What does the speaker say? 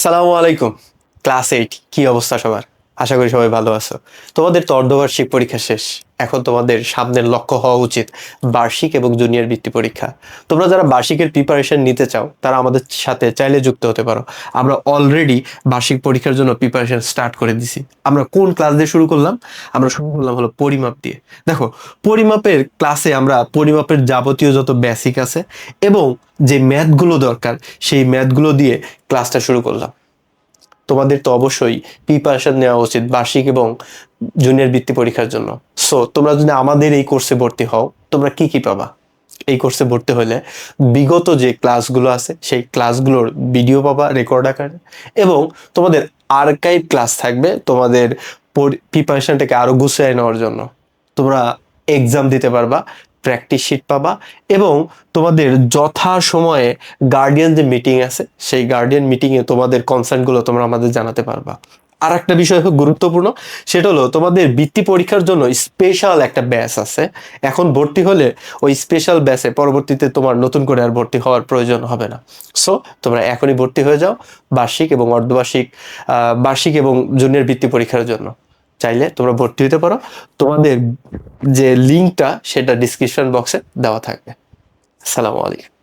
আসসালামু আলাইকুম। ক্লাস 8 কি অবস্থা সবার? আশা করি সবাই ভালো আছো। তোমাদের তো অর্ধবার্ষিক পরীক্ষা শেষ। এখন তোমাদের সামনের লক্ষ্য হওয়া উচিত বার্ষিক এবং জুনিয়র বৃত্তি পরীক্ষা। তোমরা যারা বার্ষিকের প্রিপারেশন নিতে চাও তারা আমাদের সাথে চাইলে যুক্ত হতে পারো। আমরা অলরেডি বার্ষিক পরীক্ষার জন্য প্রিপারেশন স্টার্ট করে দিছি। আমরা কোন ক্লাস দিয়ে শুরু করলাম? আমরা শুরু করলাম হলো পরিমাপ দিয়ে। দেখো, পরিমাপের ক্লাসে আমরা পরিমাপের যাবতীয় যত বেসিক আছে এবং যে ম্যাথগুলো দরকার সেই ম্যাথগুলো দিয়ে ক্লাসটা শুরু করলাম। তোমাদের তো অবশ্যই প্রিপারেশন নেওয়া উচিত বার্ষিক এবং জুনিয়র বৃত্তি পরীক্ষার জন্য। সো তোমরা যদি আমাদের এই কোর্সে ভর্তি হও, তোমরা কি কি পাবা? এই কোর্সে ভর্তি হলে বিগত যে ক্লাসগুলো আছে সেই ক্লাসগুলোর ভিডিও পাবা রেকর্ড আকারে, এবং তোমাদের আর্কাইভ ক্লাস থাকবে তোমাদের প্রিপারেশনটাকে আরো গুছিয়ে নেওয়ার জন্য। তোমরা এক্সাম দিতে পারবা, প্র্যাকটিস শিট পাবা, এবং তোমাদের যথা সময়ে গার্ডিয়ান যে মিটিং আছে সেই গার্ডিয়ান মিটিংয়ে তোমাদের কনসার্নগুলো তোমরা আমাদের জানাতে পারবা। আর একটা বিষয় খুব গুরুত্বপূর্ণ, সেটা হলো তোমাদের বৃত্তি পরীক্ষার জন্য স্পেশাল একটা ব্যাচ আছে। এখন ভর্তি হলে ওই স্পেশাল ব্যাচে পরবর্তীতে তোমার নতুন করে আর ভর্তি হওয়ার প্রয়োজন হবে না। সো তোমরা এখনই ভর্তি হয়ে যাও বার্ষিক এবং অর্ধবার্ষিক, বার্ষিক এবং জুনিয়র বৃত্তি পরীক্ষার জন্য। চাইলে তোমরা ভর্তি হতে পারো। তোমাদের যে লিঙ্কটা সেটা ডিসক্রিপশন বক্সে দেওয়া থাকবে। আসসালামু আলাইকুম।